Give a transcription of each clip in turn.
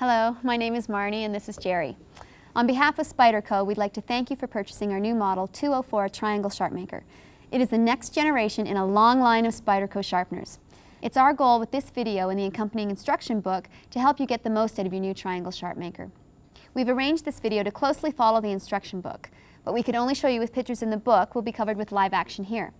Hello, my name is Marnie and this is Jerry. On behalf of Spyderco, we'd like to thank you for purchasing our new model 204 Triangle Sharpmaker. It is the next generation in a long line of Spyderco sharpeners. It's our goal with this video and the accompanying instruction book to help you get the most out of your new Triangle Sharpmaker. We've arranged this video to closely follow the instruction book. What we could only show you with pictures in the book will be covered with live action here.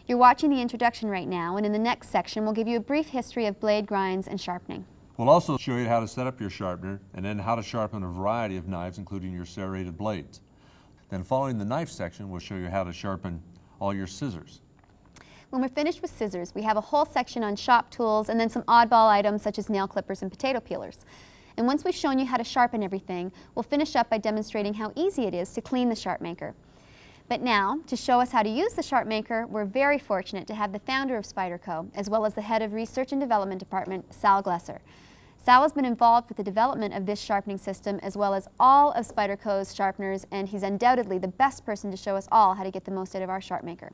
You're watching the introduction right now, and in the next section we'll give you a brief history of blade grinds and sharpening. We'll also show you how to set up your sharpener and then how to sharpen a variety of knives, including your serrated blades. Then following the knife section, we'll show you how to sharpen all your scissors. When we're finished with scissors, we have a whole section on shop tools and then some oddball items such as nail clippers and potato peelers. And once we've shown you how to sharpen everything, we'll finish up by demonstrating how easy it is to clean the Sharpmaker. But now, to show us how to use the Sharpmaker, we're very fortunate to have the founder of Spyderco, as well as the head of Research and Development Department, Sal Glesser. Sal has been involved with the development of this sharpening system as well as all of Spyderco's sharpeners, and he's undoubtedly the best person to show us all how to get the most out of our Sharpmaker.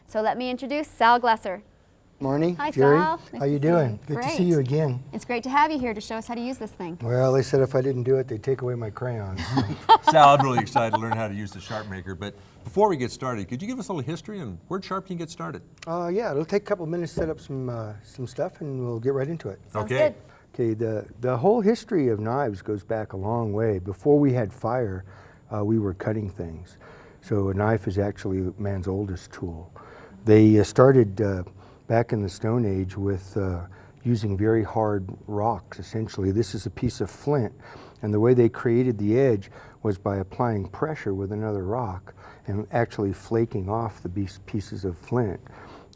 So let me introduce Sal Glesser. Morning, Hi, Jerry. Sal. Nice How you doing? Good to see you again. It's great to have you here to show us how to use this thing. Well, they said if I didn't do it, they'd take away my crayons. Sal, I'm really excited to learn how to use the Sharpmaker, but before we get started, could you give us a little history on where did sharpening get started? Yeah, it'll take a couple minutes to set up some stuff and we'll get right into it. Sounds Okay. good. Okay, the whole history of knives goes back a long way. Before we had fire, we were cutting things. So a knife is actually man's oldest tool. They started back in the Stone Age with using very hard rocks, essentially. This is a piece of flint, and the way they created the edge was by applying pressure with another rock and actually flaking off the pieces of flint.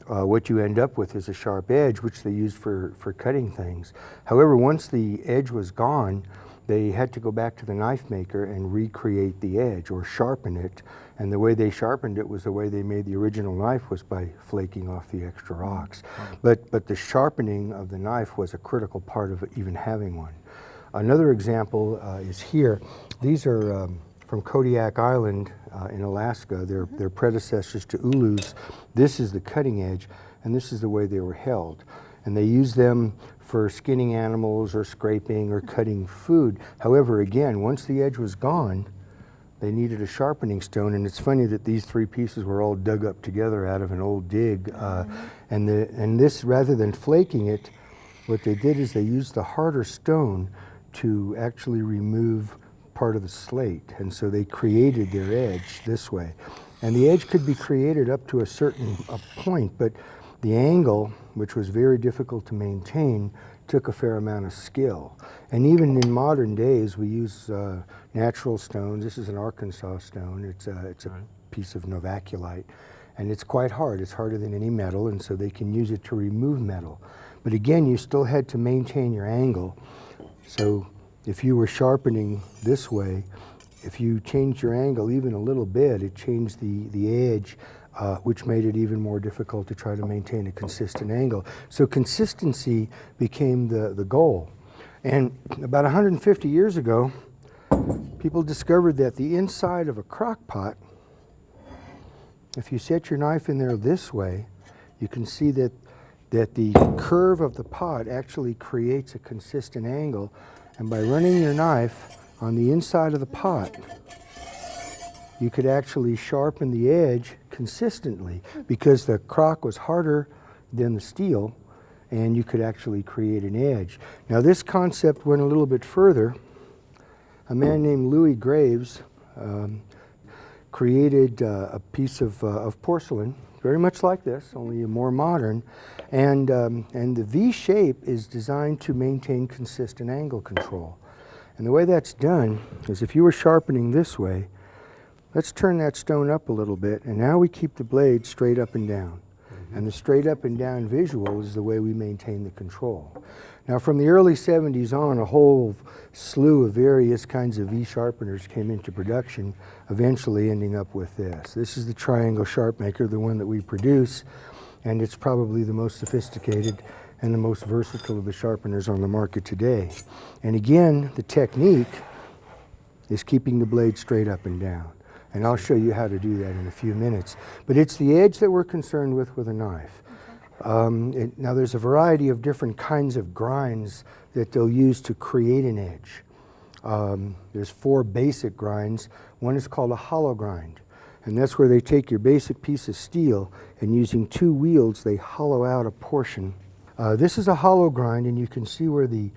What you end up with is a sharp edge, which they used for cutting things. However, once the edge was gone, they had to go back to the knife maker and recreate the edge or sharpen it. And the way they sharpened it was the way they made the original knife, was by flaking off the extra rocks. But the sharpening of the knife was a critical part of even having one. Another example is here. These are from Kodiak Island in Alaska. They're predecessors to ulus. This is the cutting edge, and this is the way they were held. And they used them for skinning animals or scraping or cutting food. However, again, once the edge was gone, they needed a sharpening stone, and it's funny that these three pieces were all dug up together out of an old dig. And this, rather than flaking it, what they did is they used the harder stone to actually remove part of the slate, and so they created their edge this way. And the edge could be created up to a certain point, but the angle, which was very difficult to maintain, took a fair amount of skill. And even in modern days, we use natural stones. This is an Arkansas stone. It's a piece of novaculite, and it's quite hard. It's harder than any metal, and so they can use it to remove metal. But again, you still had to maintain your angle. So if you were sharpening this way, if you changed your angle even a little bit, it changed the edge, which made it even more difficult to try to maintain a consistent angle. So consistency became the goal. And about 150 years ago, people discovered that the inside of a crock pot, if you set your knife in there this way, you can see that the curve of the pot actually creates a consistent angle. And by running your knife on the inside of the pot, you could actually sharpen the edge consistently because the crock was harder than the steel, and you could actually create an edge. Now, this concept went a little bit further. A man named Louis Graves created a piece of porcelain, very much like this, only more modern, and the V shape is designed to maintain consistent angle control. And the way that's done is, if you were sharpening this way, let's turn that stone up a little bit, and now we keep the blade straight up and down. And the straight up and down visual is the way we maintain the control. Now, from the early 70s on, a whole slew of various kinds of V-sharpeners came into production, eventually ending up with this. This is the Triangle Sharpmaker, the one that we produce, and it's probably the most sophisticated and the most versatile of the sharpeners on the market today. And again, the technique is keeping the blade straight up and down. And I'll show you how to do that in a few minutes. But it's the edge that we're concerned with a knife. Now there's a variety of different kinds of grinds that they'll use to create an edge. There's 4 basic grinds. One is called a hollow grind, and that's where they take your basic piece of steel and using 2 wheels they hollow out a portion. This is a hollow grind, and you can see where the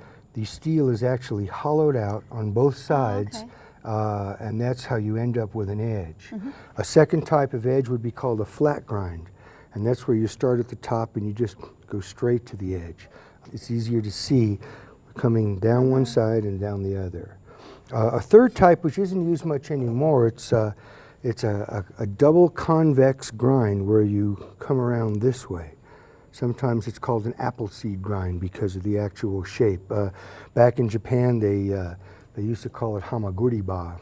steel is actually hollowed out on both sides. Oh, okay. And that's how you end up with an edge. A second type of edge would be called a flat grind, and that's where you start at the top and you just go straight to the edge. It's easier to see coming down one side and down the other. A third type, which isn't used much anymore, it's a double convex grind where you come around this way. Sometimes it's called an appleseed grind because of the actual shape. Back in Japan, they used to call it hamaguri-ba,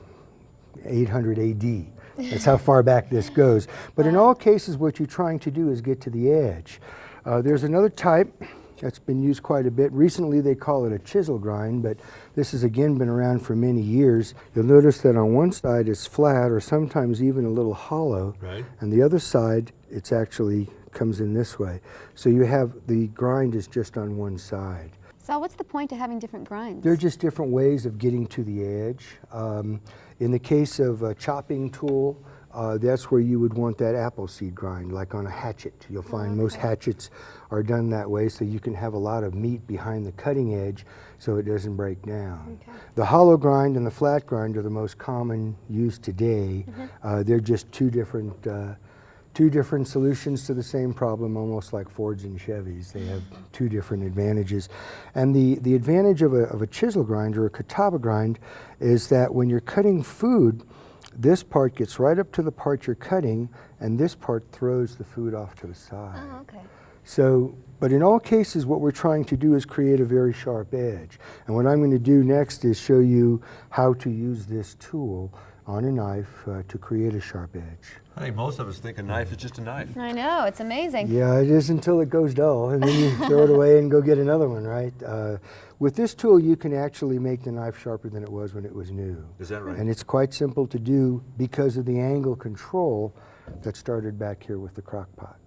800 AD. That's how far back this goes. But in all cases, what you're trying to do is get to the edge. There's another type that's been used quite a bit. Recently, they call it a chisel grind, but this has again been around for many years. You'll notice that on one side it's flat or sometimes even a little hollow, Right. and the other side it's actually comes in this way. So you have the grind is just on one side. So what's the point of having different grinds? They're just different ways of getting to the edge. In the case of a chopping tool, that's where you would want that appleseed grind, like on a hatchet. You'll find most hatchets are done that way so you can have a lot of meat behind the cutting edge so it doesn't break down. Okay. The hollow grind and the flat grind are the most common used today. They're just two different solutions to the same problem, almost like Fords and Chevys. They have 2 different advantages. And the advantage of a chisel grind or a kataba grind is that when you're cutting food, this part gets right up to the part you're cutting, and this part throws the food off to the side. Oh, okay. So, but in all cases, what we're trying to do is create a very sharp edge. And what I'm going to do next is show you how to use this tool on a knife to create a sharp edge. I think most of us think a knife is just a knife. I know, it's amazing. Yeah, it is until it goes dull, and then you throw it away and go get another one, right? With this tool, you can actually make the knife sharper than it was when it was new. Is that right? And it's quite simple to do because of the angle control that started back here with the crock pot.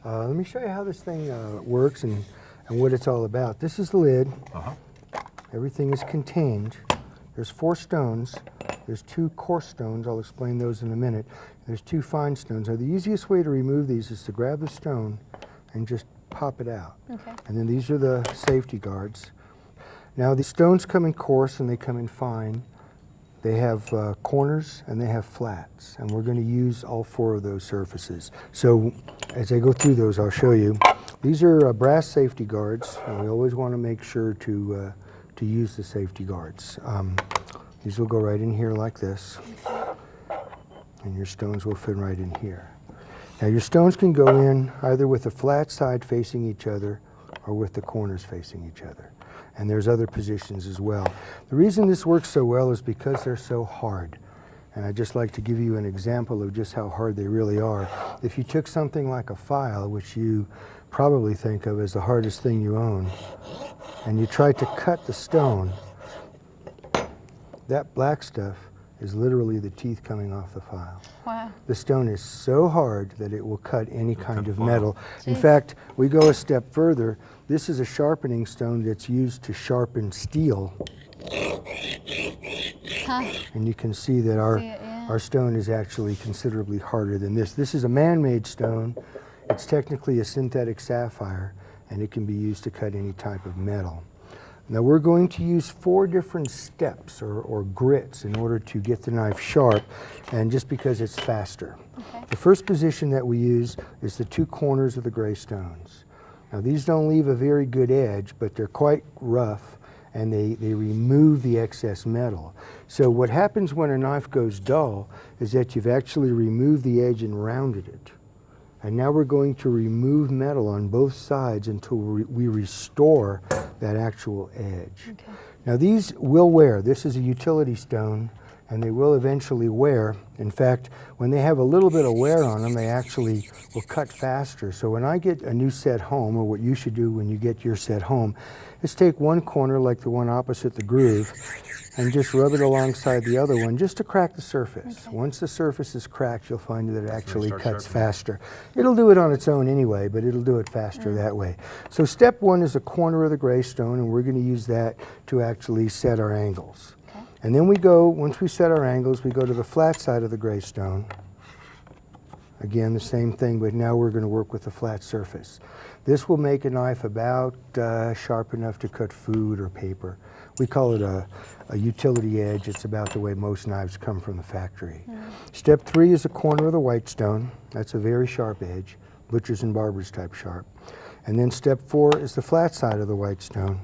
Let me show you how this thing works and what it's all about. This is the lid. Everything is contained. There's 4 stones. There's 2 coarse stones. I'll explain those in a minute. There's 2 fine stones. Now, the easiest way to remove these is to grab the stone and just pop it out. Okay. And then these are the safety guards. Now, the stones come in coarse and they come in fine. They have corners and they have flats, and we're going to use all 4 of those surfaces. So as I go through those, I'll show you. These are brass safety guards, and we always want to make sure to use the safety guards. These will go right in here like this, and your stones will fit right in here. Now your stones can go in either with the flat side facing each other or with the corners facing each other. And there's other positions as well. The reason this works so well is because they're so hard. And I'd just like to give you an example of just how hard they really are. If you took something like a file, which you probably think of as the hardest thing you own, and you tried to cut the stone, that black stuff is literally the teeth coming off the file. Wow. The stone is so hard that it will cut any kind of file. metal. In Jeez. fact, we go a step further. This is a sharpening stone that's used to sharpen steel. Huh. And you can see that our, See it, yeah. our stone is actually considerably harder than this. This is a man-made stone. It's technically a synthetic sapphire, and it can be used to cut any type of metal. Now we're going to use 4 different steps or grits in order to get the knife sharp, and just because it's faster. Okay. The first position that we use is the 2 corners of the gray stones. Now these don't leave a very good edge, but they're quite rough, and they remove the excess metal. So what happens when a knife goes dull is that you've actually removed the edge and rounded it. And now we're going to remove metal on both sides until we restore that actual edge. Okay. Now these will wear. This is a utility stone. and they will eventually wear. In fact, when they have a little bit of wear on them, they actually will cut faster. So when I get a new set home, or what you should do when you get your set home, is take one corner, like the one opposite the groove, and just rub it alongside the other one just to crack the surface. Okay. Once the surface is cracked, you'll find that it actually start cuts sharpening. faster. It'll do it on its own anyway, but it'll do it faster that way. So step one is a corner of the gray stone, and we're going to use that to actually set our angles. Okay. And then we go, once we set our angles, we go to the flat side of the gray stone. Again, the same thing, but now we're going to work with the flat surface. This will make a knife about sharp enough to cut food or paper. We call it a utility edge. It's about the way most knives come from the factory. Step three is a corner of the white stone. That's a very sharp edge, butchers and barbers type sharp. And then step four is the flat side of the white stone,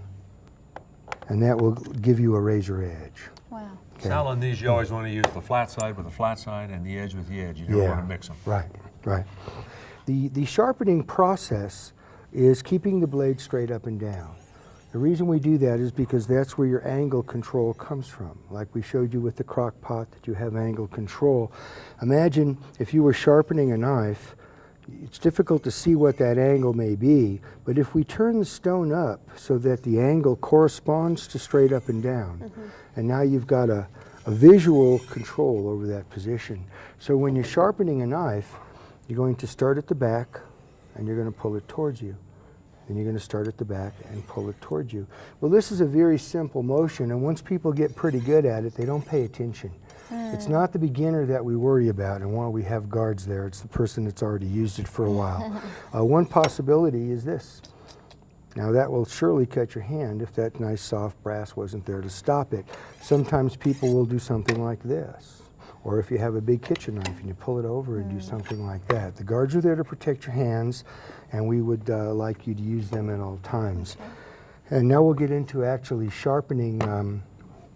and that will give you a razor edge. Wow. Okay. Sal, on these, you always want to use the flat side with the flat side and the edge with the edge. You never want to mix them. Right, right. The sharpening process is keeping the blade straight up and down. The reason we do that is because that's where your angle control comes from. Like we showed you with the crock pot, that you have angle control. Imagine if you were sharpening a knife, it's difficult to see what that angle may be, but if we turn the stone up so that the angle corresponds to straight up and down, and now you've got a visual control over that position. So when you're sharpening a knife, you're going to start at the back and you're going to pull it towards you. Then you're going to start at the back and pull it towards you. Well, this is a very simple motion, and once people get pretty good at it, they don't pay attention. It's not the beginner that we worry about, and while we have guards there, it's the person that's already used it for a while. One possibility is this. Now that will surely cut your hand if that nice soft brass wasn't there to stop it. Sometimes people will do something like this. Or if you have a big kitchen knife and you pull it over and do something like that. The guards are there to protect your hands, and we would like you to use them at all times. And now we'll get into actually sharpening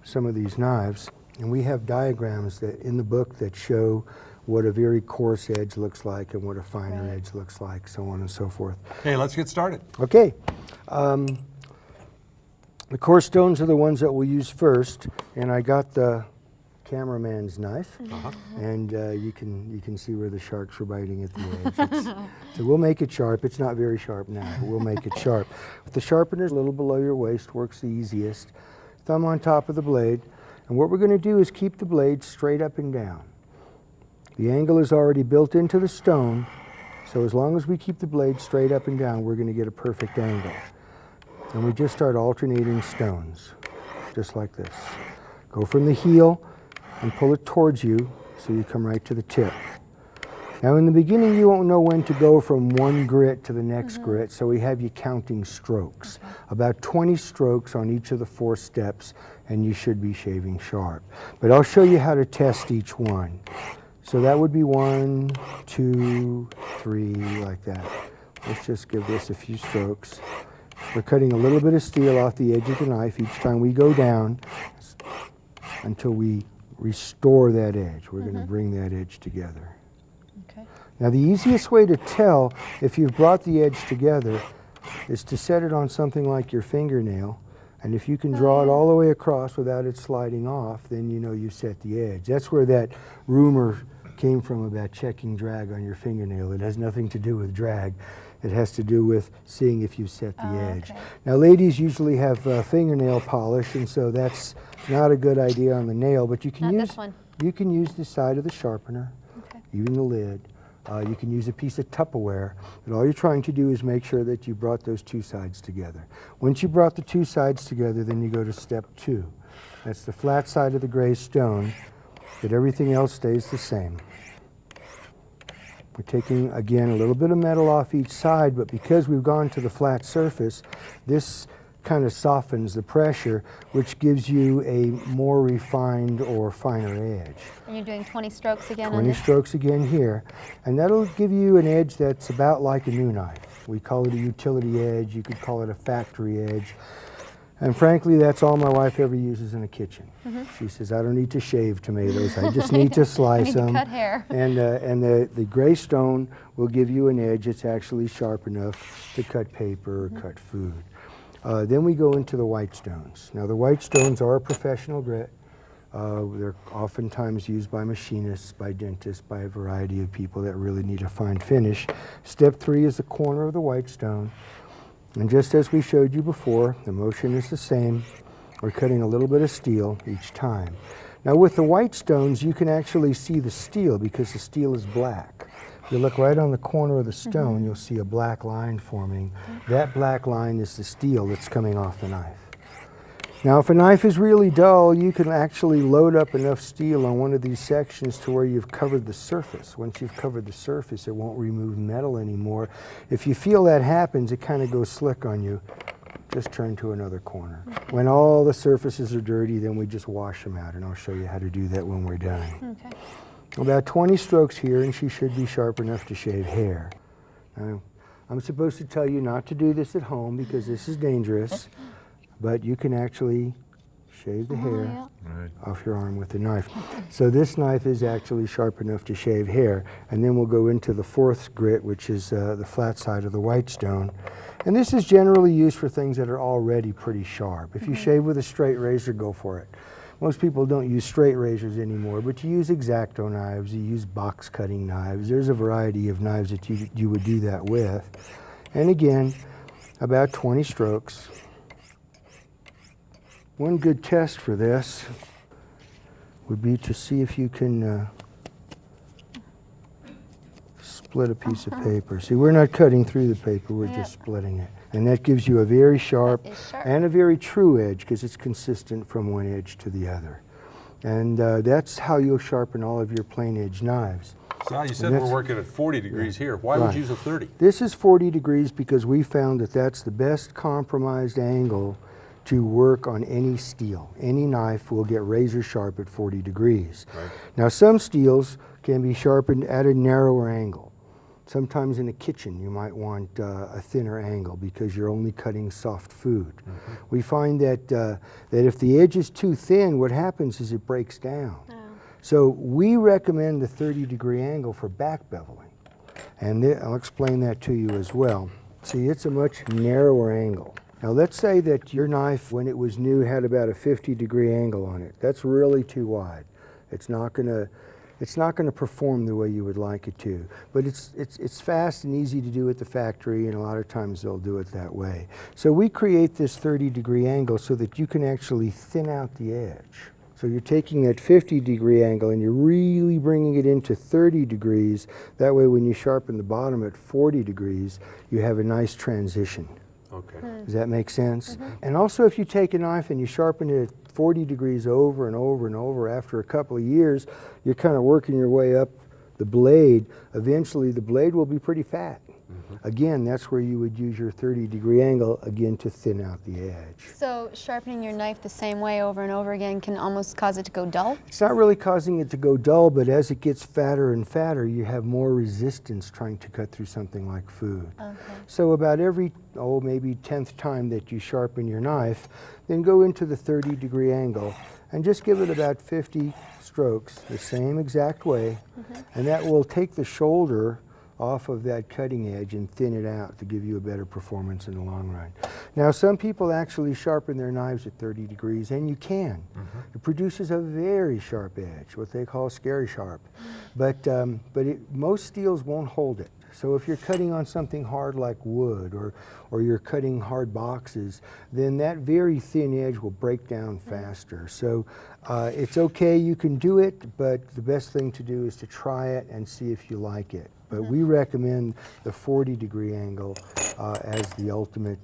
some of these knives. And we have diagrams that in the book that show what a very coarse edge looks like and what a finer edge looks like, so on and so forth. Okay, let's get started. Okay. The coarse stones are the ones that we'll use first, and I got the cameraman's knife, and you can see where the sharks were biting at the edge. So we'll make it sharp. It's not very sharp now, but we'll make it sharp. With the sharpener a little below your waist works the easiest. Thumb on top of the blade, and what we're going to do is keep the blade straight up and down. The angle is already built into the stone, so as long as we keep the blade straight up and down, we're going to get a perfect angle. And we just start alternating stones, just like this. Go from the heel and pull it towards you so you come right to the tip. Now in the beginning you won't know when to go from one grit to the next grit, so we have you counting strokes. About 20 strokes on each of the 4 steps, and you should be shaving sharp. But I'll show you how to test each one. So that would be 1, 2, 3, like that. Let's just give this a few strokes. We're cutting a little bit of steel off the edge of the knife each time we go down until we restore that edge. We're going to bring that edge together. Okay. Now the easiest way to tell if you've brought the edge together is to set it on something like your fingernail, and if you can draw it all the way across without it sliding off, then you know you set the edge. That's where that rumor came from about checking drag on your fingernail. It has nothing to do with drag. It has to do with seeing if you set the edge. Okay. Now ladies usually have fingernail polish, and so that's not a good idea on the nail, but you can Not use this one. you can use the side of the sharpener, Okay. even the lid. You can use a piece of Tupperware, but all you're trying to do is make sure that you brought those 2 sides together. Once you brought the 2 sides together, then you go to step 2. That's the flat side of the gray stone, but everything else stays the same. We're taking, again, a little bit of metal off each side, but because we've gone to the flat surface, this kind of softens the pressure, which gives you a more refined or finer edge. And you're doing 20 strokes again on 20 this? strokes again here, and that'll give you an edge that's about like a new knife. We call it a utility edge. You could call it a factory edge. And frankly, that's all my wife ever uses in the kitchen. She says, I don't need to shave tomatoes, I just need to slice them. cut hair. And the gray stone will give you an edge that's actually sharp enough to cut paper or cut food. Then we go into the white stones. Now the white stones are a professional grit. They're oftentimes used by machinists, by dentists, by a variety of people that really need a fine finish. Step 3 is the corner of the white stone. And just as we showed you before, the motion is the same. We're cutting a little bit of steel each time. Now with the white stones, you can actually see the steel because the steel is black. If you look right on the corner of the stone, you'll see a black line forming. That black line is the steel that's coming off the knife. Now if a knife is really dull, you can actually load up enough steel on one of these sections to where you've covered the surface. Once you've covered the surface, it won't remove metal anymore. If you feel that happens, it kind of goes slick on you. Just turn to another corner. When all the surfaces are dirty, then we just wash them out, and I'll show you how to do that when we're done. Okay. About 20 strokes here, and she should be sharp enough to shave hair. Now, I'm supposed to tell you not to do this at home because this is dangerous, but you can actually shave the hair off your arm with the knife. So this knife is actually sharp enough to shave hair, and then we'll go into the 4th grit, which is the flat side of the white stone. And this is generally used for things that are already pretty sharp. If you shave with a straight razor, go for it. Most people don't use straight razors anymore, but you use X-Acto knives, you use box cutting knives. There's a variety of knives that you would do that with. And again, about 20 strokes. One good test for this would be to see if you can split a piece of paper. See, we're not cutting through the paper, we're just splitting it. And that gives you a very sharp and a very true edge because it's consistent from one edge to the other. And that's how you'll sharpen all of your plain edge knives. Sal, you said we're working at 40 degrees here. Why would you use a 30? This is 40 degrees because we found that that's the best compromised angle to work on any steel. Any knife will get razor sharp at 40 degrees. Right. Now some steels can be sharpened at a narrower angle. Sometimes in a kitchen you might want a thinner angle because you're only cutting soft food. We find that, that if the edge is too thin, what happens is it breaks down. So we recommend the 30-degree angle for back beveling. And I'll explain that to you as well. See, it's a much narrower angle. Now let's say that your knife, when it was new, had about a 50-degree angle on it. That's really too wide. It's not going to perform the way you would like it to. But it's fast and easy to do at the factory, and a lot of times they'll do it that way. So we create this 30-degree angle so that you can actually thin out the edge. So you're taking that 50-degree angle and you're really bringing it into 30 degrees. That way when you sharpen the bottom at 40 degrees, you have a nice transition. Okay. Does that make sense? And also if you take a knife and you sharpen it at 40 degrees over and over and over, after a couple of years, you're kind of working your way up the blade. Eventually the blade will be pretty fat. Again, that's where you would use your 30-degree angle, again, to thin out the edge. So sharpening your knife the same way over and over again can almost cause it to go dull? It's not really causing it to go dull, but as it gets fatter and fatter, you have more resistance trying to cut through something like food. So about every, maybe 10th time that you sharpen your knife, then go into the 30-degree angle and just give it about 50 strokes the same exact way, and that will take the shoulder off of that cutting edge and thin it out to give you a better performance in the long run. Now some people actually sharpen their knives at 30 degrees, and you can. It produces a very sharp edge, what they call scary sharp. But most steels won't hold it. So if you're cutting on something hard like wood, or you're cutting hard boxes, then that very thin edge will break down faster. So it's okay, you can do it, but the best thing to do is to try it and see if you like it. But we recommend the 40-degree angle as the ultimate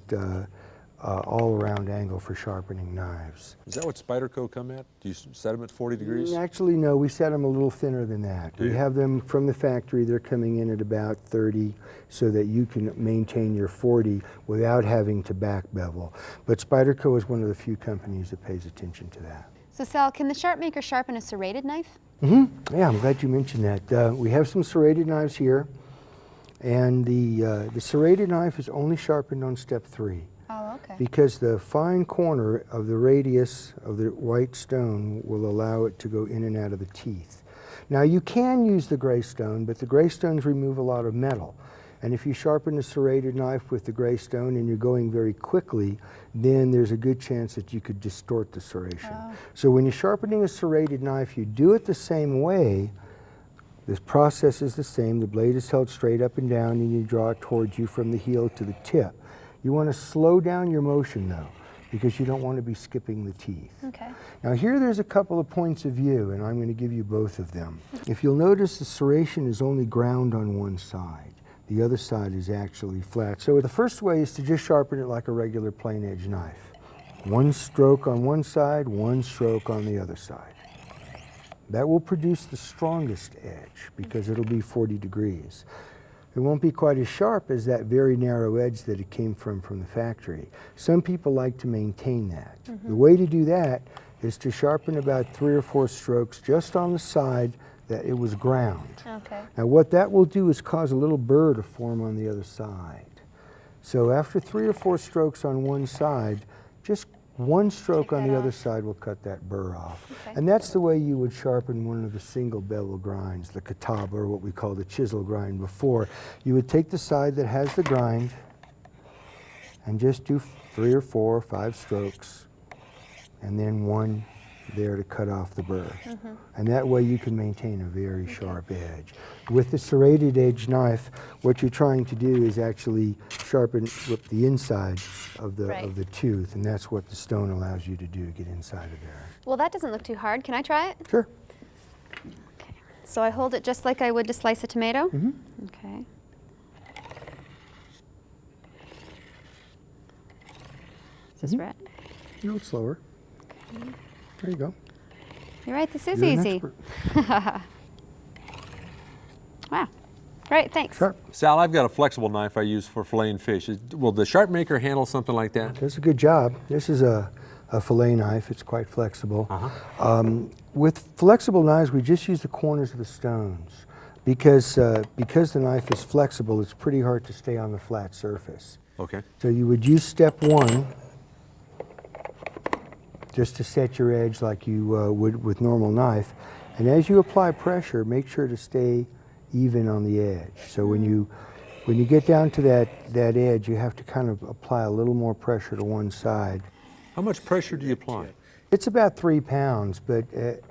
all-around angle for sharpening knives. Is that what Spyderco come at? Do you set them at 40 degrees? Actually, no, we set them a little thinner than that. We have them from the factory, they're coming in at about 30 so that you can maintain your 40 without having to back bevel. But Spyderco is one of the few companies that pays attention to that. So Sal, can the Sharpmaker sharpen a serrated knife? Yeah, I'm glad you mentioned that. We have some serrated knives here, and the serrated knife is only sharpened on step 3. Oh, okay. Because the fine corner of the radius of the white stone will allow it to go in and out of the teeth. Now you can use the gray stone, but the gray stones remove a lot of metal. And if you sharpen a serrated knife with the gray stone and you're going very quickly, then there's a good chance that you could distort the serration. Oh. So when you're sharpening a serrated knife, you do it the same way. This process is the same. The blade is held straight up and down, and you draw it towards you from the heel to the tip. You want to slow down your motion, though, because you don't want to be skipping the teeth. Okay. Now here there's a couple of points of view, and I'm going to give you both of them. If you'll notice, the serration is only ground on one side. The other side is actually flat. So the first way is to just sharpen it like a regular plain edge knife. One stroke on one side, one stroke on the other side. That will produce the strongest edge because it'll be 40 degrees. It won't be quite as sharp as that very narrow edge that it came from the factory. Some people like to maintain that. The way to do that is to sharpen about 3 or 4 strokes just on the side that it was ground. Okay. Now what that will do is cause a little burr to form on the other side. So after 3 or 4 strokes on one side, just one stroke Take on that the other off. side will cut that burr off. Okay. And that's the way you would sharpen one of the single bevel grinds, the kataba, or what we call the chisel grind before. You would take the side that has the grind and just do 3 or 4 or 5 strokes, and then one there to cut off the burr. And that way you can maintain a very sharp edge. With the serrated edge knife, what you're trying to do is actually sharpen with the inside of the tooth, and that's what the stone allows you to do, get inside of there. Well, that doesn't look too hard. Can I try it? Sure. Okay. So I hold it just like I would to slice a tomato? Okay. Is this right? A little slower. There you go. You're right, this is You're an easy. expert. Wow. Great, thanks. Sharp. Sal, I've got a flexible knife I use for filleting fish. Will the Sharpmaker handle something like that? Does a good job. This is a fillet knife. It's quite flexible. With flexible knives, we just use the corners of the stones. Because the knife is flexible, it's pretty hard to stay on the flat surface. Okay. So you would use step 1 just to set your edge like you would with normal knife. And as you apply pressure, make sure to stay even on the edge. So when you get down to that edge, you have to kind of apply a little more pressure to one side. How much pressure do you apply? It's about 3 pounds, but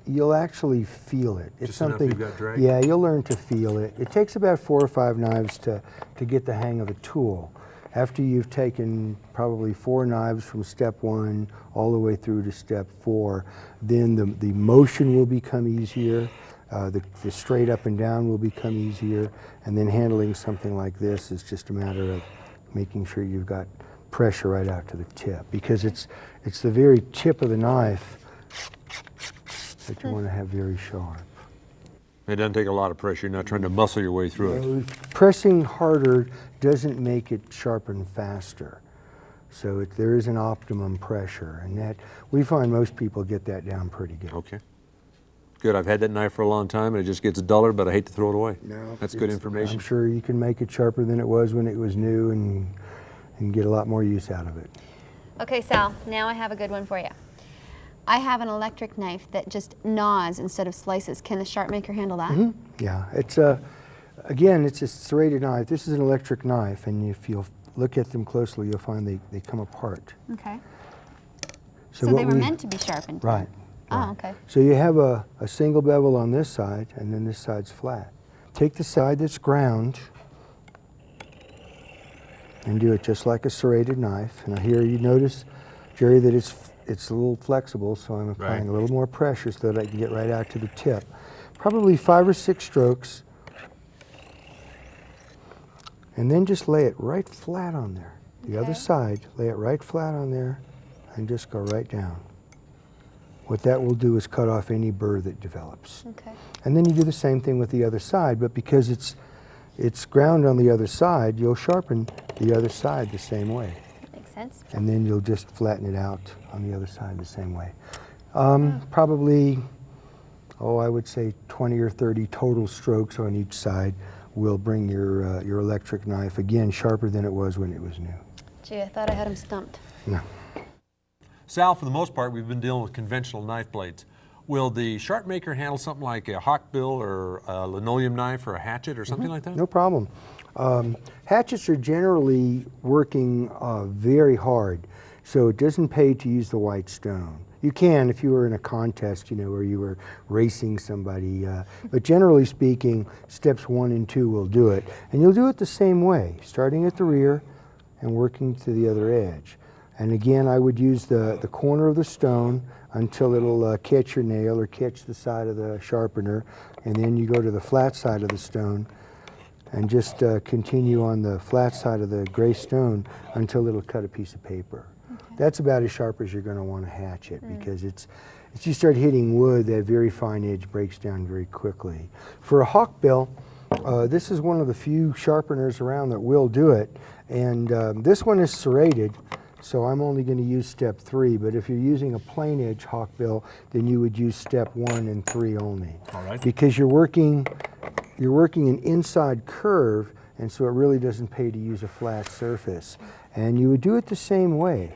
you'll actually feel it. It's Just enough something. you've got drag? Yeah, you'll learn to feel it. It takes about 4 or 5 knives to get the hang of a tool. After you've taken probably 4 knives from step 1 all the way through to step 4, then the motion will become easier. The straight up and down will become easier, and then handling something like this is just a matter of making sure you've got pressure right out to the tip, because it's the very tip of the knife that you want to have very sharp. It doesn't take a lot of pressure. You're not trying to muscle your way through it. Pressing harder doesn't make it sharpen faster. So there is an optimum pressure, and that we find most people get that down pretty good. Okay. Good. I've had that knife for a long time, and it just gets duller, but I hate to throw it away. No, That's good information. I'm sure you can make it sharper than it was when it was new, and get a lot more use out of it. Okay, Sal, now I have a good one for you. I have an electric knife that just gnaws instead of slices. Can the Sharpmaker handle that? Yeah, again, it's a serrated knife. This is an electric knife, and if you'll look at them closely, you'll find they come apart. Okay. So So what they were we- meant to be sharpened? Right. Oh, okay. So you have a single bevel on this side, and then this side's flat. Take the side that's ground and do it just like a serrated knife. And here you notice, Jerry, that it's a little flexible, so I'm applying a little more pressure so that I can get right out to the tip. Probably 5 or 6 strokes, and then just lay it right flat on there. The other Okay. side, lay it right flat on there, and just go right down. What that will do is cut off any burr that develops. Okay. And then you do the same thing with the other side, but because it's ground on the other side, you'll sharpen the other side the same way. Makes sense. And then you'll just flatten it out on the other side the same way. Probably, I would say 20 or 30 total strokes on each side will bring your electric knife, again, sharper than it was when it was new. Gee, I thought I had him stumped. No. Sal, for the most part, we've been dealing with conventional knife blades. Will the Sharpmaker handle something like a hawkbill or a linoleum knife or a hatchet or something like that? No problem. Hatchets are generally working very hard, so it doesn't pay to use the white stone. You can if you were in a contest, you know, where you were racing somebody, but generally speaking, steps 1 and 2 will do it. And you'll do it the same way, starting at the rear and working to the other edge. And again, I would use the corner of the stone until it'll catch your nail or catch the side of the sharpener, and then you go to the flat side of the stone and just continue on the flat side of the gray stone until it'll cut a piece of paper. Okay. That's about as sharp as you're going to want to hatch it, because it's as you start hitting wood, that very fine edge breaks down very quickly. For a hawkbill, this is one of the few sharpeners around that will do it, and this one is serrated, so I'm only going to use step 3, but if you're using a plain edge hawkbill, then you would use step 1 and 3 only. All right. Because you're working an inside curve, and so it really doesn't pay to use a flat surface. And you would do it the same way.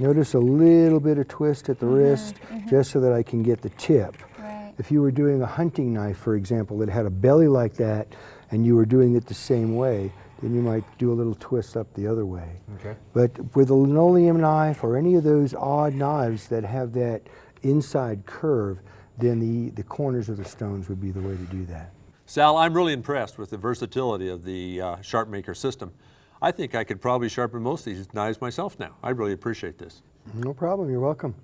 Notice a little bit of twist at the wrist, just so that I can get the tip. Right. If you were doing a hunting knife, for example, that had a belly like that, and you were doing it the same way, then you might do a little twist up the other way. Okay. But with a linoleum knife or any of those odd knives that have that inside curve, then the corners of the stones would be the way to do that. Sal, I'm really impressed with the versatility of the Sharpmaker system. I think I could probably sharpen most of these knives myself now. I really appreciate this. No problem, you're welcome.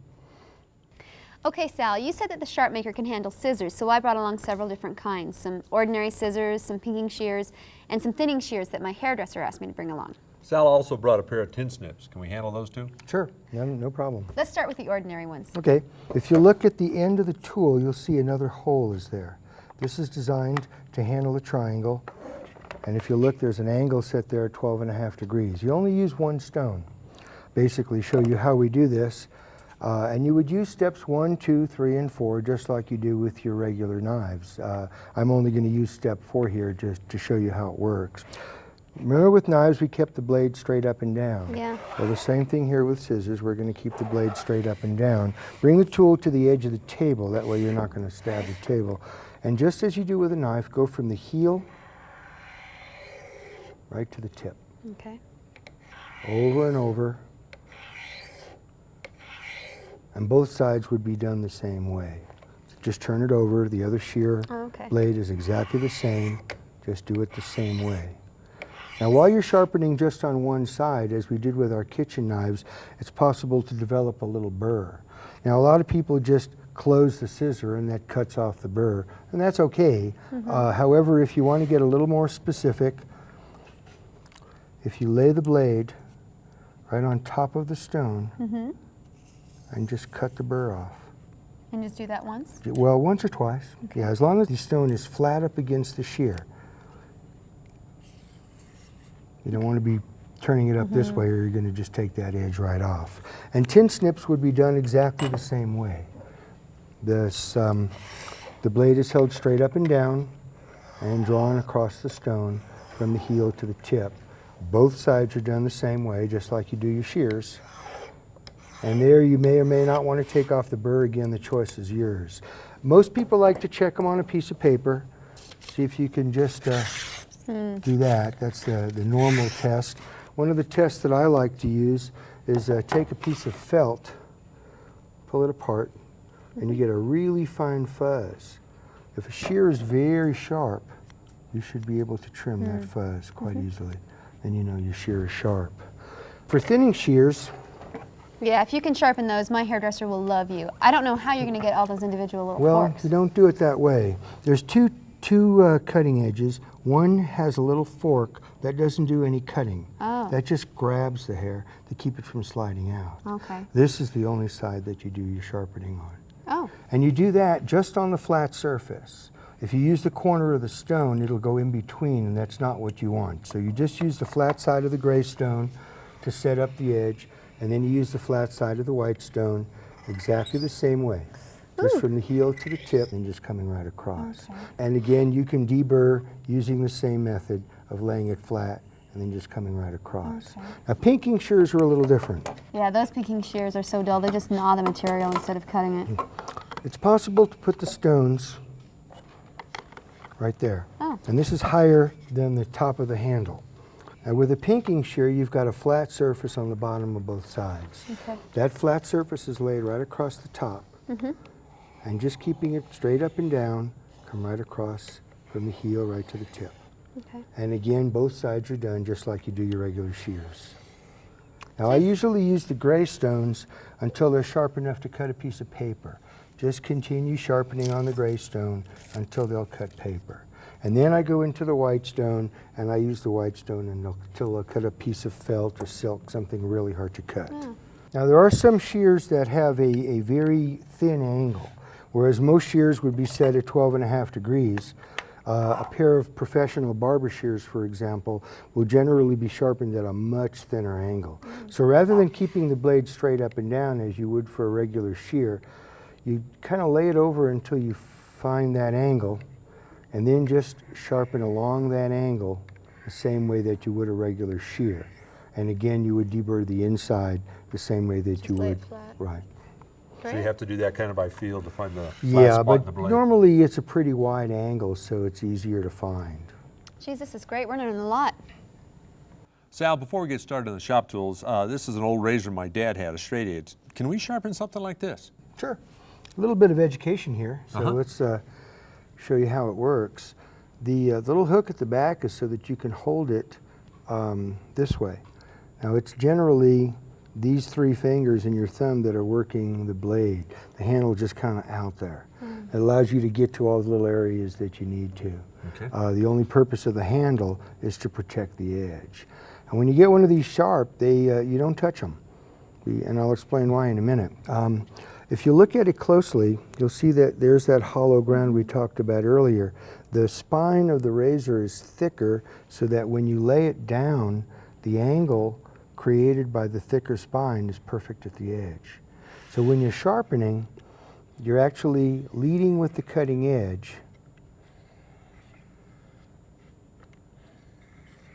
Okay, Sal, you said that the Sharpmaker can handle scissors, so I brought along several different kinds. Some ordinary scissors, some pinking shears, and some thinning shears that my hairdresser asked me to bring along. Sal also brought a pair of tin snips. Can we handle those too? Sure, no problem. Let's start with the ordinary ones. Okay, if you look at the end of the tool, you'll see another hole is there. This is designed to handle a triangle, and if you look, there's an angle set there at 12.5 degrees. You only use one stone. Basically show you how we do this, and you would use steps 1, 2, 3, and 4 just like you do with your regular knives. I'm only going to use step 4 here just to show you how it works. Remember, with knives we kept the blade straight up and down. Yeah. Well, the same thing here with scissors. We're going to keep the blade straight up and down. Bring the tool to the edge of the table. That way you're not going to stab the table. And just as you do with a knife, go from the heel right to the tip. Okay. Over and over. And both sides would be done the same way. Just turn it over. The other shear blade is exactly the same. Just do it the same way. Now, while you're sharpening just on one side, as we did with our kitchen knives, it's possible to develop a little burr. Now, a lot of people just close the scissor and that cuts off the burr, and that's okay. However, if you want to get a little more specific, if you lay the blade right on top of the stone and just cut the burr off. And just do that once? Well, once or twice. Okay. Yeah, as long as the stone is flat up against the shear. You don't want to be turning it up this way, or you're going to just take that edge right off. And tin snips would be done exactly the same way. This, the blade is held straight up and down and drawn across the stone from the heel to the tip. Both sides are done the same way, just like you do your shears. And there you may or may not want to take off the burr. Again, the choice is yours. Most people like to check them on a piece of paper. See if you can just do that. That's the normal test. One of the tests that I like to use is take a piece of felt, pull it apart, and you get a really fine fuzz. If a shear is very sharp, you should be able to trim that fuzz quite easily. Then you know your shear is sharp. For thinning shears, yeah, if you can sharpen those, my hairdresser will love you. I don't know how you're going to get all those individual little forks. You don't do it that way. There's two cutting edges. One has a little fork that doesn't do any cutting. Oh. That just grabs the hair to keep it from sliding out. Okay. This is the only side that you do your sharpening on. Oh. And you do that just on the flat surface. If you use the corner of the stone, it'll go in between, and that's not what you want. So you just use the flat side of the gray stone to set up the edge, and then you use the flat side of the white stone exactly the same way. Just from the heel to the tip and just coming right across. Okay. And again, you can deburr using the same method of laying it flat and then just coming right across. Okay. Now, pinking shears are a little different. Yeah, those pinking shears are so dull. They just gnaw the material instead of cutting it. It's possible to put the stones right there. Oh. And this is higher than the top of the handle. Now with a pinking shear, you've got a flat surface on the bottom of both sides. Okay. That flat surface is laid right across the top. And just keeping it straight up and down, come right across from the heel right to the tip. Okay. And again, both sides are done just like you do your regular shears. Now I usually use the gray stones until they're sharp enough to cut a piece of paper. Just continue sharpening on the gray stone until they'll cut paper. And then I go into the white stone, and I use the white stone until they'll cut a piece of felt or silk, something really hard to cut. Oh. Now there are some shears that have a very thin angle, whereas most shears would be set at 12.5 degrees. A pair of professional barber shears, for example, will generally be sharpened at a much thinner angle. So rather than keeping the blade straight up and down as you would for a regular shear, you kind of lay it over until you find that angle, and then just sharpen along that angle the same way that you would a regular shear. And again, you would deburr the inside the same way that you lay would. it flat. Right. So you have to do that kind of by feel to find the flat Yeah, spot in but the blade. normally it's a pretty wide angle, so it's easier to find. Geez, this is great. We're learning a lot. Sal, before we get started on the shop tools, this is an old razor my dad had, a straight edge. Can we sharpen something like this? Sure. A little bit of education here, so let's show you how it works. The little hook at the back is so that you can hold it this way. Now it's generally these three fingers and your thumb that are working the blade. The handle just kind of out there. It allows you to get to all the little areas that you need to. Okay. The only purpose of the handle is to protect the edge. And when you get one of these sharp, you don't touch them. And I'll explain why in a minute. If you look at it closely, you'll see that there's that hollow ground we talked about earlier. The spine of the razor is thicker so that when you lay it down, the angle created by the thicker spine is perfect at the edge. So when you're sharpening, you're actually leading with the cutting edge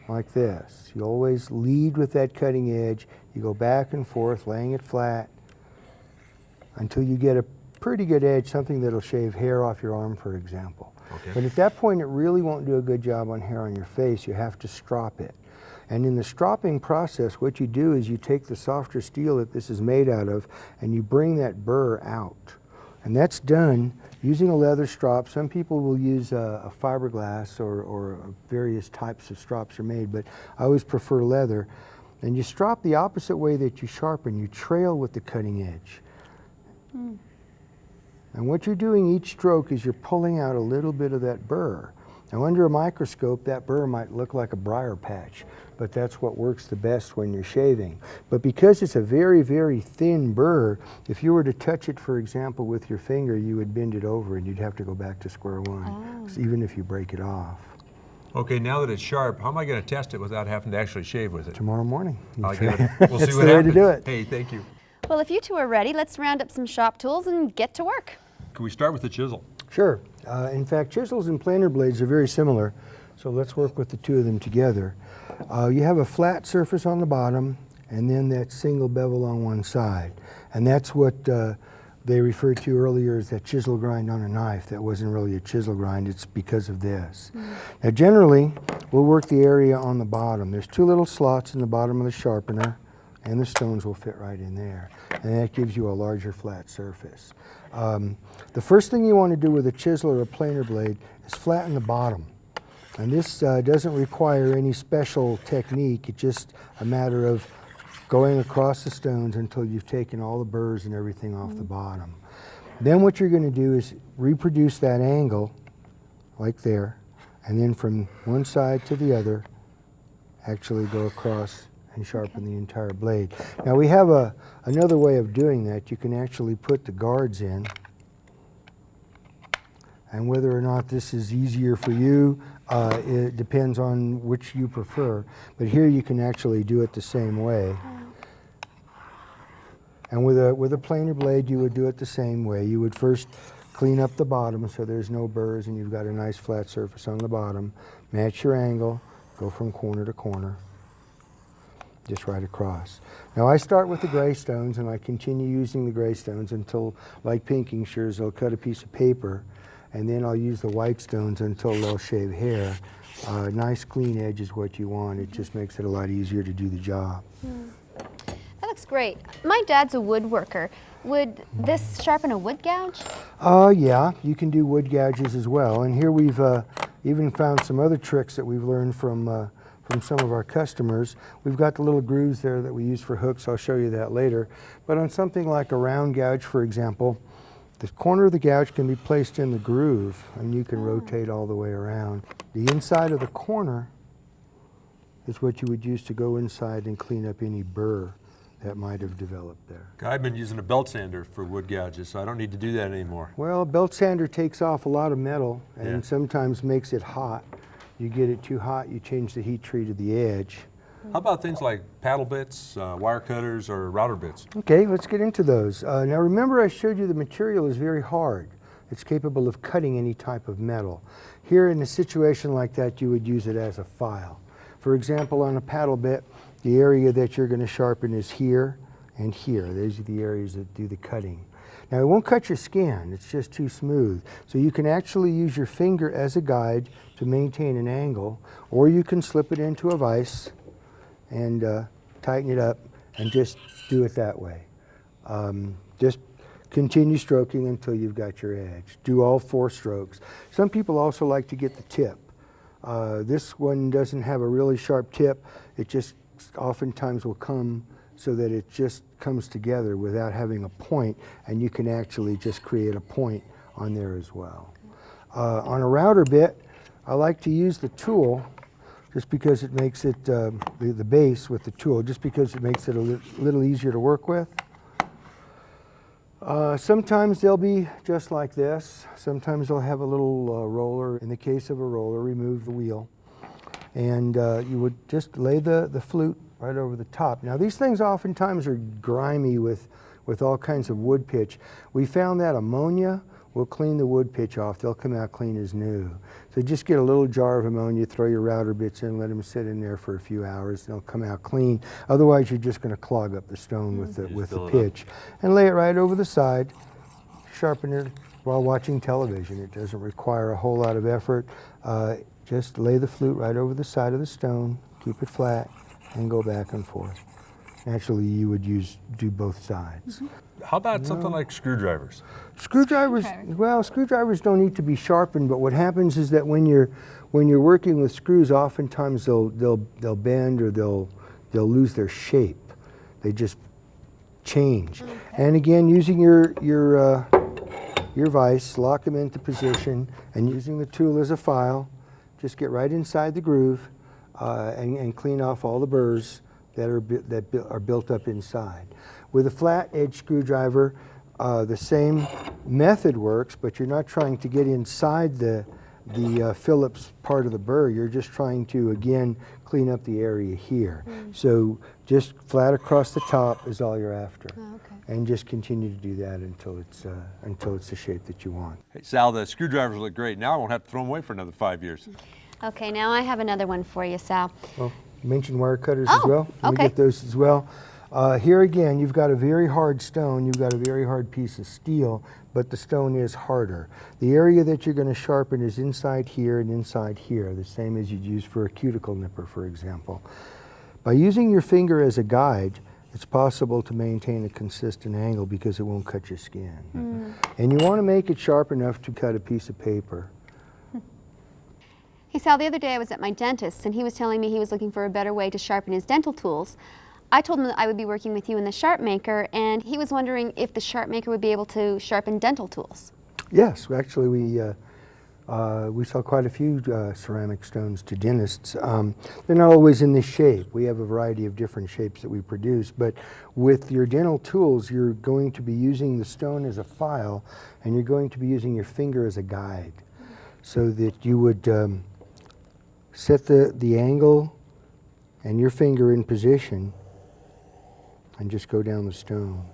like this. You always lead with that cutting edge. You go back and forth, laying it flat until you get a pretty good edge, something that'll shave hair off your arm, for example. Okay. But at that point, it really won't do a good job on hair on your face. You have to strop it. And in the stropping process, what you do is you take the softer steel that this is made out of and you bring that burr out. And that's done using a leather strop. Some people will use a fiberglass or various types of strops are made, but I always prefer leather. And you strop the opposite way that you sharpen. You trail with the cutting edge. And what you're doing each stroke is you're pulling out a little bit of that burr. Now under a microscope, that burr might look like a briar patch, but that's what works the best when you're shaving. But because it's a very, very thin burr, if you were to touch it, for example, with your finger, you would bend it over and you'd have to go back to square one, even if you break it off. Okay, now that it's sharp, how am I going to test it without having to actually shave with it? Tomorrow morning. We'll see what happens. That's the way to do it. Hey, thank you. Well, if you two are ready, let's round up some shop tools and get to work. Can we start with the chisel? Sure. In fact, chisels and planer blades are very similar, so let's work with the two of them together. You have a flat surface on the bottom and then that single bevel on one side. And that's what they referred to earlier as that chisel grind on a knife. That wasn't really a chisel grind, it's because of this. Now generally, we'll work the area on the bottom. There's two little slots in the bottom of the sharpener and the stones will fit right in there. And that gives you a larger flat surface. The first thing you want to do with a chisel or a planer blade is flatten the bottom. And this doesn't require any special technique. It's just a matter of going across the stones until you've taken all the burrs and everything off the bottom. Then what you're going to do is reproduce that angle like there, and then from one side to the other, actually go across and sharpen the entire blade. Now we have another way of doing that. You can actually put the guards in, and whether or not this is easier for you, it depends on which you prefer. But here you can actually do it the same way. And with a planer blade, you would do it the same way. You would first clean up the bottom so there's no burrs and you've got a nice flat surface on the bottom. Match your angle, go from corner to corner, just right across. Now I start with the gray stones and I continue using the gray stones until, like pinking shears, they'll cut a piece of paper. and then I'll use the white stones until they'll shave hair. Nice clean edge is what you want. It just makes it a lot easier to do the job. That looks great. My dad's a woodworker. Would this sharpen a wood gouge? Yeah, you can do wood gouges as well. And here we've even found some other tricks that we've learned from some of our customers. We've got the little grooves there that we use for hooks. I'll show you that later. But on something like a round gouge, for example, the corner of the gouge can be placed in the groove, and you can rotate all the way around. The inside of the corner is what you would use to go inside and clean up any burr that might have developed there. I've been using a belt sander for wood gouges, so I don't need to do that anymore. Well, a belt sander takes off a lot of metal and Yeah. sometimes makes it hot. You get it too hot, you change the heat treat to the edge. How about things like paddle bits, wire cutters, or router bits? Okay, let's get into those. Now remember I showed you the material is very hard. It's capable of cutting any type of metal. Here in a situation like that, you would use it as a file. For example, on a paddle bit, the area that you're going to sharpen is here and here. Those are the areas that do the cutting. Now it won't cut your skin, it's just too smooth. So you can actually use your finger as a guide to maintain an angle, or you can slip it into a vise and tighten it up and just do it that way. Just continue stroking until you've got your edge. Do all 4 strokes. Some people also like to get the tip. This one doesn't have a really sharp tip. It just oftentimes will come so that it just comes together without having a point, and you can actually just create a point on there as well. On a router bit, I like to use the tool just because it makes it, the base with the tool, just because it makes it a little easier to work with. Sometimes they'll be just like this. Sometimes they'll have a little roller. In the case of a roller, remove the wheel. And you would just lay the flute right over the top. Now these things oftentimes are grimy with all kinds of wood pitch. We found that ammonia will clean the wood pitch off. They'll come out clean as new. So just get a little jar of ammonia, throw your router bits in, let them sit in there for a few hours, and they'll come out clean. Otherwise you're just going to clog up the stone with the pitch. And lay it right over the side. Sharpen it while watching television. It doesn't require a whole lot of effort. Just lay the flute right over the side of the stone, keep it flat, and go back and forth. Actually, you would do both sides. How about something like screwdrivers? Screwdrivers, well, screwdrivers don't need to be sharpened, but what happens is that when you're working with screws, oftentimes they'll bend or they'll lose their shape. They just change. Okay. And again, using your vise, lock them into position, and using the tool as a file, just get right inside the groove and clean off all the burrs that are built up inside. With a flat edge screwdriver, the same method works, but you're not trying to get inside the Phillips part of the burr. You're just trying to, again, clean up the area here. So just flat across the top is all you're after. And just continue to do that until it's the shape that you want. Hey, Sal, the screwdrivers look great. Now I won't have to throw them away for another 5 years. Okay, now I have another one for you, Sal. Well, you mentioned wire cutters as well. Let me okay. get those as well. Here again, you've got a very hard stone, you've got a very hard piece of steel, but the stone is harder. The area that you're going to sharpen is inside here and inside here, the same as you'd use for a cuticle nipper, for example. By using your finger as a guide, it's possible to maintain a consistent angle because it won't cut your skin. And you want to make it sharp enough to cut a piece of paper. Hey Sal, the other day I was at my dentist's and he was telling me he was looking for a better way to sharpen his dental tools. I told him that I would be working with you in the Sharpmaker, and he was wondering if the Sharpmaker would be able to sharpen dental tools. Yes, actually we sell quite a few ceramic stones to dentists. They're not always in this shape. We have a variety of different shapes that we produce, but with your dental tools, you're going to be using the stone as a file, and you're going to be using your finger as a guide, so that you would set the angle and your finger in position and just go down the stone.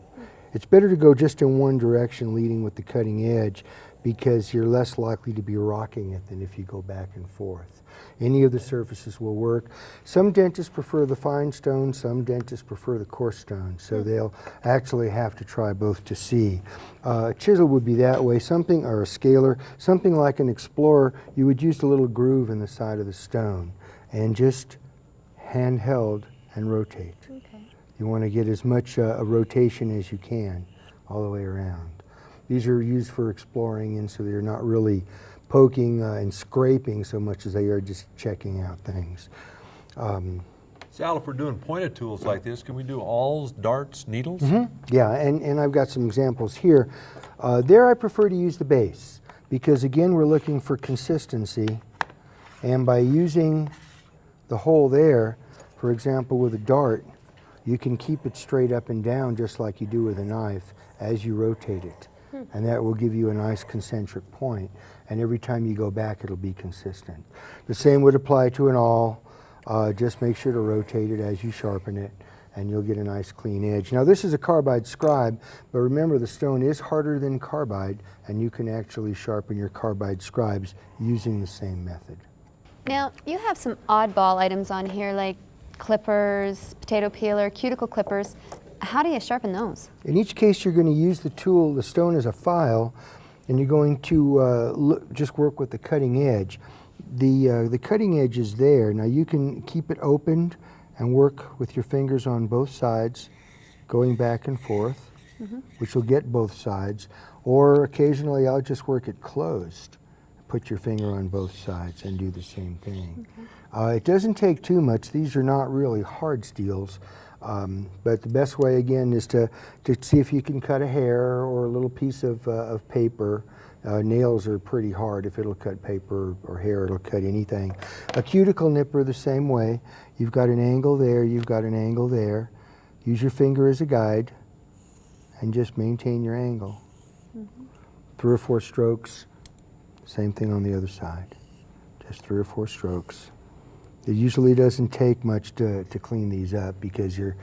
It's better to go just in one direction, leading with the cutting edge, because you're less likely to be rocking it than if you go back and forth. Any of the surfaces will work. Some dentists prefer the fine stone, some dentists prefer the coarse stone, so they'll actually have to try both to see. A chisel would be that way, something, or a scaler, something like an Explorer, you would use a little groove in the side of the stone and just handheld and rotate. Okay. You want to get as much a rotation as you can all the way around. These are used for exploring, and so they're not really poking and scraping so much as they are just checking out things. Sal, if we're doing pointed tools like this, can we do awls, darts, needles? Yeah, and I've got some examples here. There I prefer to use the base because, again, we're looking for consistency, and by using the hole there, for example, with a dart, you can keep it straight up and down just like you do with a knife as you rotate it. And that will give you a nice concentric point. And every time you go back, it'll be consistent. The same would apply to an awl. Just make sure to rotate it as you sharpen it, and you'll get a nice clean edge. Now, this is a carbide scribe, but remember the stone is harder than carbide, and you can actually sharpen your carbide scribes using the same method. Now, you have some oddball items on here like clippers, potato peeler, cuticle clippers. How do you sharpen those? In each case, you're going to use the tool, the stone as a file, and you're going to just work with the cutting edge. The cutting edge is there. Now you can keep it opened and work with your fingers on both sides, going back and forth, which will get both sides. Or occasionally I'll just work it closed. Put your finger on both sides and do the same thing. It doesn't take too much. These are not really hard steels. But the best way, again, is to see if you can cut a hair or a little piece of paper. Nails are pretty hard. If it'll cut paper or hair, it'll cut anything. A cuticle nipper the same way. You've got an angle there, you've got an angle there. Use your finger as a guide and just maintain your angle. 3 or 4 strokes. Same thing on the other side. Just 3 or 4 strokes. It usually doesn't take much to clean these up because you're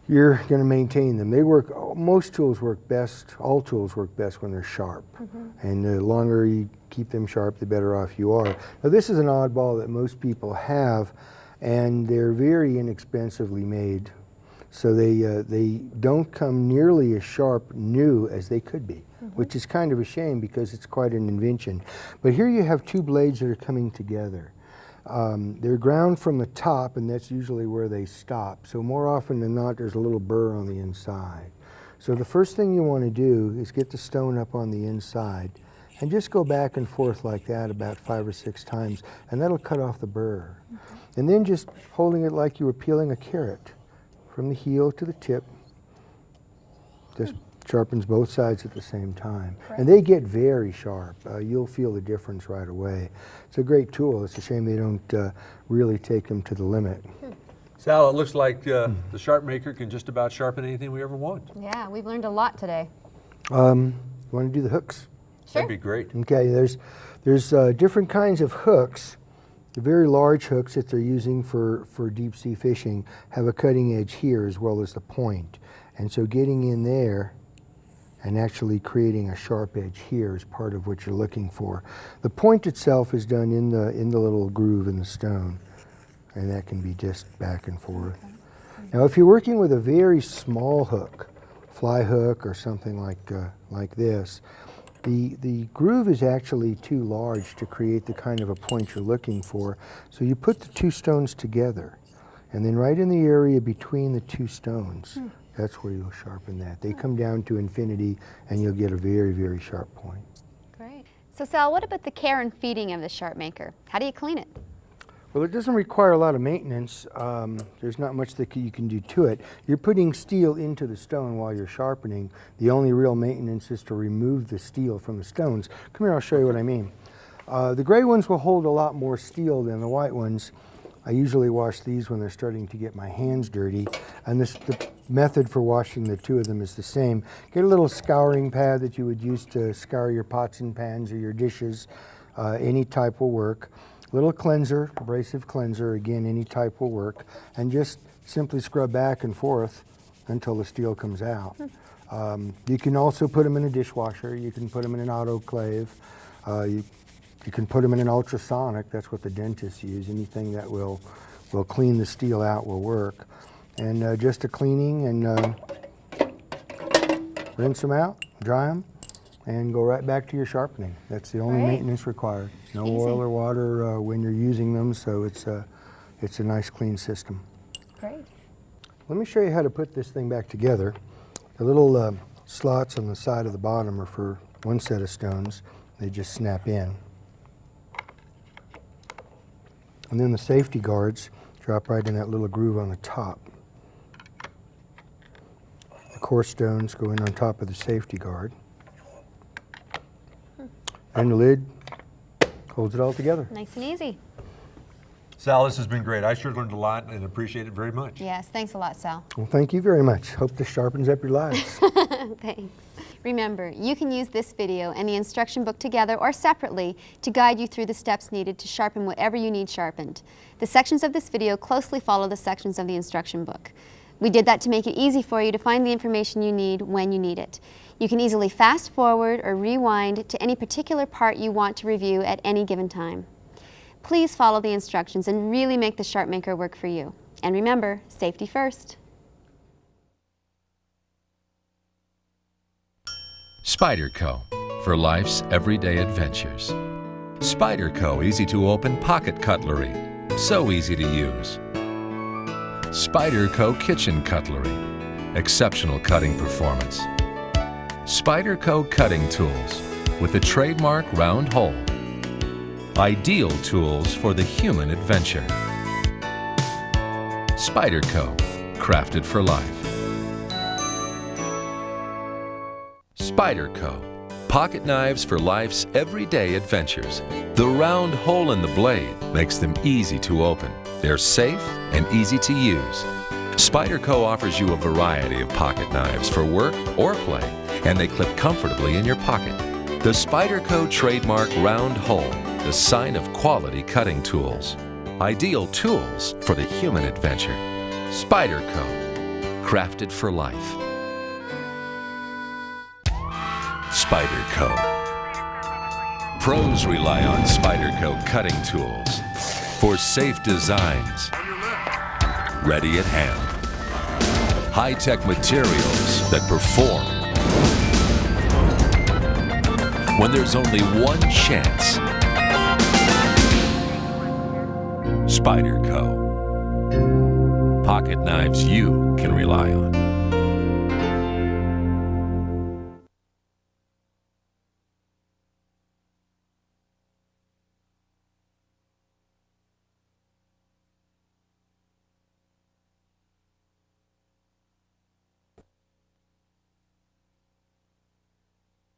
going to maintain them. They work, most tools work best, all tools work best when they're sharp. And the longer you keep them sharp, the better off you are. Now this is an oddball that most people have, and they're very inexpensively made. So they don't come nearly as sharp new as they could be, which is kind of a shame because it's quite an invention. But here you have 2 blades that are coming together. They're ground from the top, and that's usually where they stop. So more often than not, there's a little burr on the inside. So the first thing you want to do is get the stone up on the inside and just go back and forth like that about 5 or 6 times, and that'll cut off the burr. And then just holding it like you were peeling a carrot from the heel to the tip, just sharpens both sides at the same time. And they get very sharp. You'll feel the difference right away. It's a great tool. It's a shame they don't really take them to the limit. Sal, it looks like the Sharpmaker can just about sharpen anything we ever want. Yeah, we've learned a lot today. You want to do the hooks? Sure. That'd be great. Okay, there's different kinds of hooks. The very large hooks that they're using for deep sea fishing have a cutting edge here as well as the point. And so getting in there and actually creating a sharp edge here is part of what you're looking for. The point itself is done in the little groove in the stone, and that can be just back and forth. Now if you're working with a very small hook, fly hook or something like this, the groove is actually too large to create the kind of a point you're looking for. So you put the 2 stones together, and then right in the area between the 2 stones, that's where you'll sharpen that. They come down to infinity, and you'll get a very, very sharp point. Great. So Sal, what about the care and feeding of the Sharpmaker? How do you clean it? Well, it doesn't require a lot of maintenance. There's not much that you can do to it. You're putting steel into the stone while you're sharpening. The only real maintenance is to remove the steel from the stones. Come here, I'll show you what I mean. The gray ones will hold a lot more steel than the white ones. I usually wash these when they're starting to get my hands dirty, and the method for washing the 2 of them is the same. Get a little scouring pad that you would use to scour your pots and pans or your dishes. Any type will work. Little cleanser, abrasive cleanser, again, any type will work, and just simply scrub back and forth until the steel comes out. You can also put them in a dishwasher. You can put them in an autoclave. You can put them in an ultrasonic. That's what the dentists use. Anything that will clean the steel out will work. And just a cleaning, and rinse them out, dry them, and go right back to your sharpening. That's the only maintenance required. No oil or water when you're using them, so it's a nice clean system. Great. Let me show you how to put this thing back together. The little slots on the side of the bottom are for one set of stones. They just snap in. And then the safety guards drop right in that little groove on the top. The core stones go in on top of the safety guard. And the lid holds it all together. Nice and easy. Sal, this has been great. I sure learned a lot and appreciate it very much. Yes, thanks a lot, Sal. Well, thank you very much. Hope this sharpens up your lives. Thanks. Remember, you can use this video and the instruction book together or separately to guide you through the steps needed to sharpen whatever you need sharpened. The sections of this video closely follow the sections of the instruction book. We did that to make it easy for you to find the information you need when you need it. You can easily fast forward or rewind to any particular part you want to review at any given time. Please follow the instructions and really make the Sharpmaker work for you. And remember, safety first. Spyderco, for life's everyday adventures. Spyderco easy to open pocket cutlery, so easy to use. Spyderco kitchen cutlery, exceptional cutting performance. Spyderco cutting tools with a trademark round hole. Ideal tools for the human adventure. Spyderco, crafted for life. Spyderco, pocket knives for life's everyday adventures. The round hole in the blade makes them easy to open. They're safe and easy to use. Spyderco offers you a variety of pocket knives for work or play, and they clip comfortably in your pocket. The Spyderco trademark round hole, the sign of quality cutting tools. Ideal tools for the human adventure. Spyderco, crafted for life. Spyderco. Pros rely on Spyderco cutting tools for safe designs, ready at hand. High-tech materials that perform when there's only one chance. Spyderco. Pocket knives you can rely on.